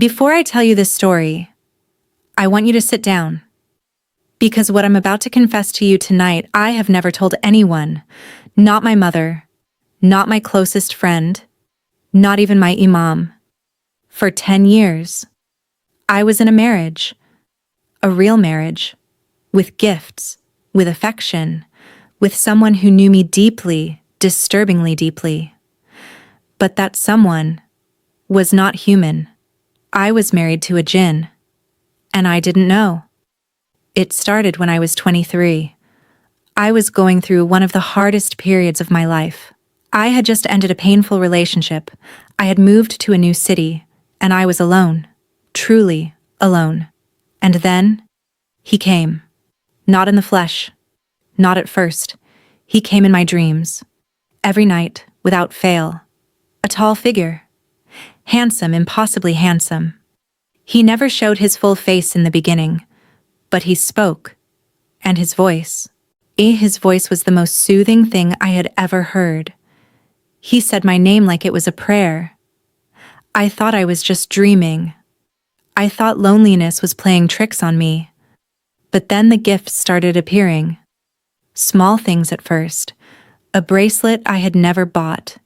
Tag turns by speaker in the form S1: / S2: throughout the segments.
S1: Before I tell you this story, I want you to sit down. Because what I'm about to confess to you tonight, I have never told anyone, not my mother, not my closest friend, not even my imam. For 10 years, I was in a marriage, a real marriage, with gifts, with affection, with someone who knew me deeply, disturbingly deeply. But that someone was not human. I was married to a jinn, and I didn't know. It started when I was 23. I was going through one of the hardest periods of my life. I had just ended a painful relationship. I had moved to a new city, and I was alone, truly alone. And then, he came. Not in the flesh. Not at first. He came in my dreams. Every night, without fail. A tall figure. Handsome, impossibly handsome. He never showed his full face in the beginning, but he spoke. And his voice. His voice was the most soothing thing I had ever heard. He said my name like it was a prayer. I thought I was just dreaming. I thought loneliness was playing tricks on me. But then the gifts started appearing. Small things at first. A bracelet I had never bought,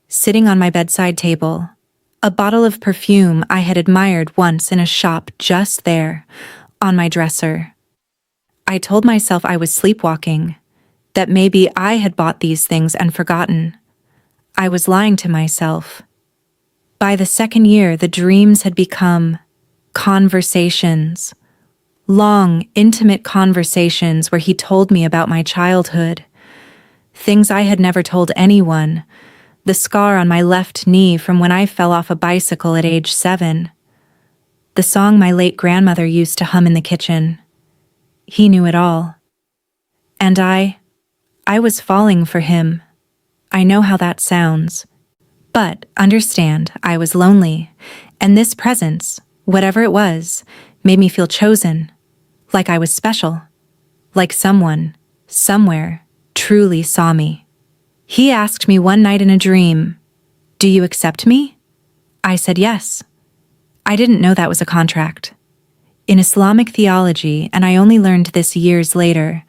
S1: sitting on my bedside table. A bottle of perfume I had admired once in a shop just there, on my dresser. I told myself I was sleepwalking, that maybe I had bought these things and forgotten. I was lying to myself. By the second year, the dreams had become conversations. Long, intimate conversations where he told me about my childhood. Things I had never told anyone. The scar on my left knee from when I fell off a bicycle at age 7. The song my late grandmother used to hum in the kitchen. He knew it all. And I was falling for him. I know how that sounds. But understand, I was lonely, and this presence, whatever it was, made me feel chosen, like I was special, like someone, somewhere, truly saw me. He asked me one night in a dream, "Do you accept me?" I said yes. I didn't know that was a contract. In Islamic theology, and I only learned this years later,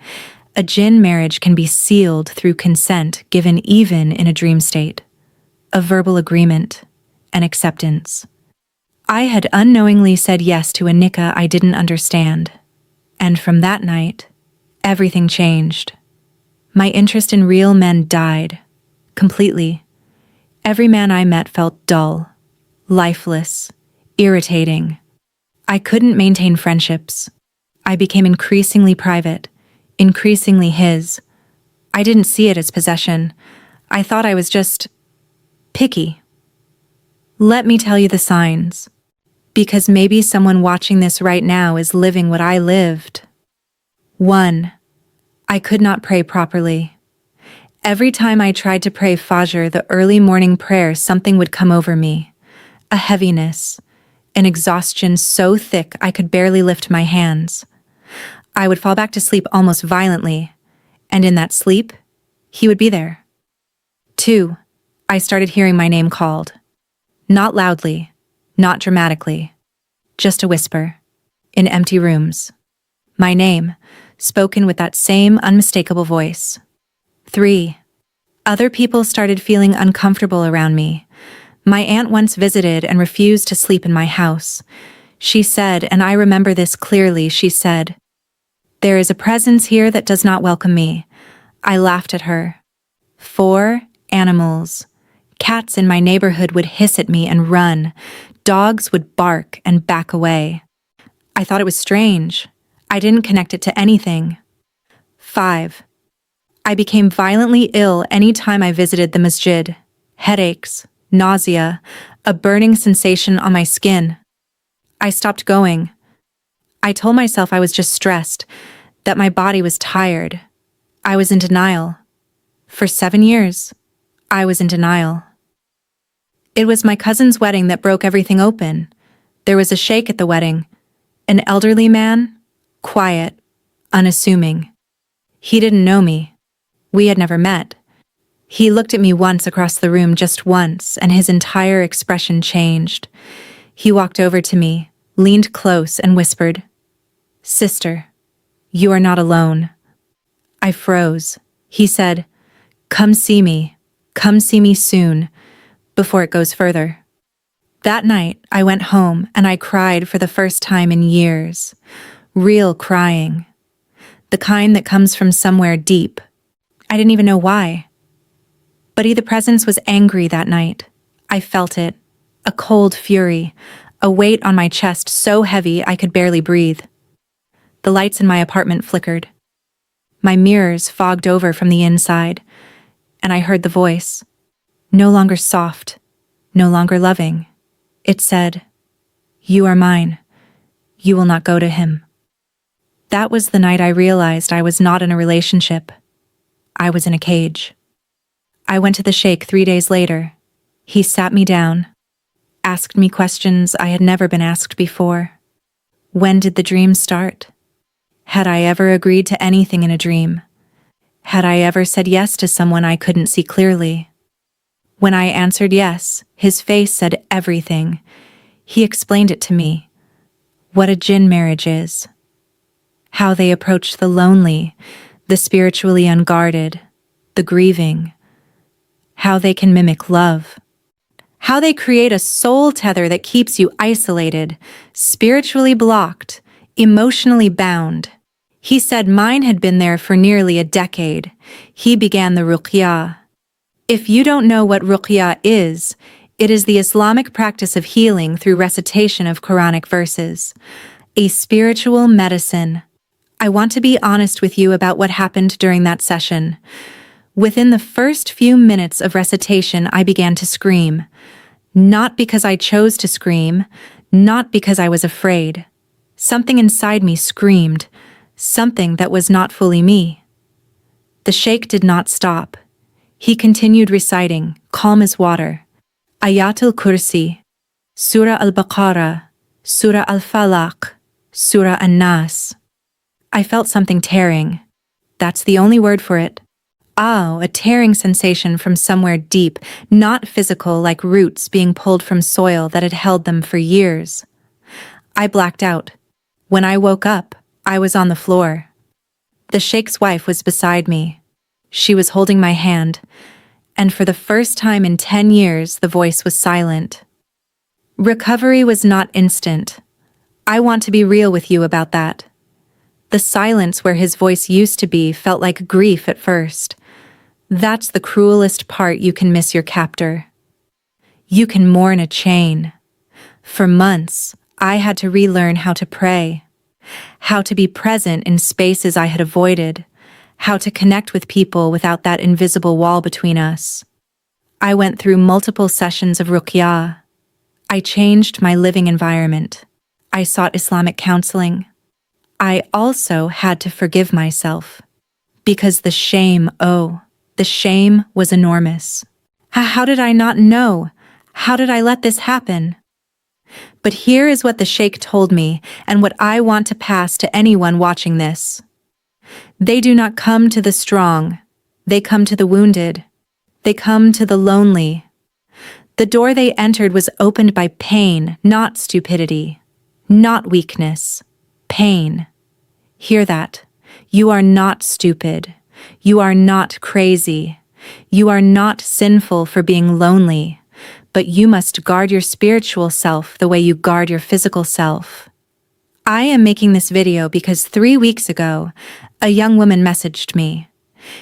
S1: a jinn marriage can be sealed through consent given even in a dream state. A verbal agreement, an acceptance. I had unknowingly said yes to a nikah I didn't understand. And from that night, everything changed. My interest in real men died. Completely. Every man I met felt dull, lifeless, irritating. I couldn't maintain friendships. I became increasingly private, increasingly his. I didn't see it as possession. I thought I was just picky. Let me tell you the signs, because maybe someone watching this right now is living what I lived. 1. I could not pray properly. Every time I tried to pray Fajr, the early morning prayer, something would come over me. A heaviness, an exhaustion so thick I could barely lift my hands. I would fall back to sleep almost violently, and in that sleep, he would be there. 2. I started hearing my name called. Not loudly, not dramatically, just a whisper, in empty rooms. My name, spoken with that same unmistakable voice. 3. Other people started feeling uncomfortable around me. My aunt once visited and refused to sleep in my house. She said, and I remember this clearly, she said, "There is a presence here that does not welcome me." I laughed at her. 4. Animals. Cats in my neighborhood would hiss at me and run. Dogs would bark and back away. I thought it was strange. I didn't connect it to anything. 5. I became violently ill any time I visited the masjid. Headaches, nausea, a burning sensation on my skin. I stopped going. I told myself I was just stressed, that my body was tired. I was in denial. For 7 years, I was in denial. It was my cousin's wedding that broke everything open. There was a sheikh at the wedding, an elderly man, quiet, unassuming. He didn't know me. We had never met. He looked at me once across the room, just once, and his entire expression changed. He walked over to me, leaned close, and whispered, "Sister, you are not alone." I froze. He said, "Come see me. Come see me soon, before it goes further." That night, I went home and I cried for the first time in years. Real crying. The kind that comes from somewhere deep. I didn't even know why. But the presence was angry that night. I felt it. A cold fury. A weight on my chest so heavy I could barely breathe. The lights in my apartment flickered. My mirrors fogged over from the inside, and I heard the voice. No longer soft, no longer loving. It said, "You are mine. You will not go to him." That was the night I realized I was not in a relationship. I was in a cage. I went to the sheikh 3 days later. He sat me down, asked me questions I had never been asked before. When did the dream start? Had I ever agreed to anything in a dream? Had I ever said yes to someone I couldn't see clearly? When I answered yes, his face said everything. He explained it to me. What a Jinn marriage is. How they approach the lonely, the spiritually unguarded, the grieving. How they can mimic love. How they create a soul tether that keeps you isolated, spiritually blocked, emotionally bound. He said mine had been there for nearly a decade. He began the ruqyah. If you don't know what ruqyah is, it is the Islamic practice of healing through recitation of Quranic verses. A spiritual medicine. I want to be honest with you about what happened during that session. Within the first few minutes of recitation, I began to scream. Not because I chose to scream, not because I was afraid. Something inside me screamed, something that was not fully me. The sheikh did not stop. He continued reciting, calm as water. Ayatul Kursi, Surah Al-Baqarah, Surah Al-Falaq, Surah An-Nas. I felt something tearing. That's the only word for it. Oh, a tearing sensation from somewhere deep, not physical like roots being pulled from soil that had held them for years. I blacked out. When I woke up, I was on the floor. The sheikh's wife was beside me. She was holding my hand, and for the first time in 10 years, the voice was silent. Recovery was not instant. I want to be real with you about that. The silence where his voice used to be felt like grief at first. That's the cruelest part. You can miss your captor. You can mourn a chain. For months, I had to relearn how to pray, how to be present in spaces I had avoided, how to connect with people without that invisible wall between us. I went through multiple sessions of ruqyah. I changed my living environment. I sought Islamic counseling. I also had to forgive myself, because the shame was enormous. How did I not know? How did I let this happen? But here is what the sheikh told me and what I want to pass to anyone watching this. They do not come to the strong. They come to the wounded. They come to the lonely. The door they entered was opened by pain, not stupidity, not weakness. Pain. Hear that. You are not stupid. You are not crazy. You are not sinful for being lonely, but you must guard your spiritual self the way you guard your physical self. I am making this video because 3 weeks ago, a young woman messaged me.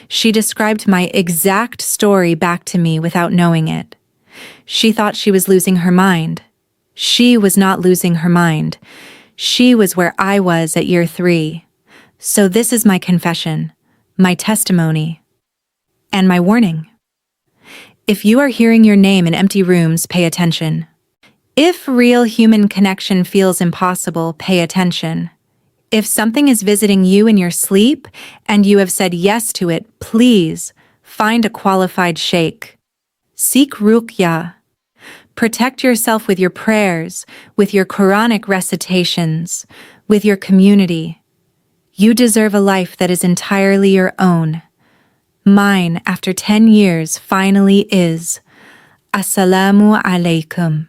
S1: She described my exact story back to me without knowing it. She thought she was losing her mind. She was not losing her mind. She was where I was at year 3. So this is my confession, my testimony, and my warning. If you are hearing your name in empty rooms, pay attention. If real human connection feels impossible, pay attention. If something is visiting you in your sleep and you have said yes to it, please find a qualified sheikh. Seek ruqyah. Protect yourself with your prayers, with your Quranic recitations, with your community. You deserve a life that is entirely your own. Mine, after 10 years, finally is. Assalamu alaikum.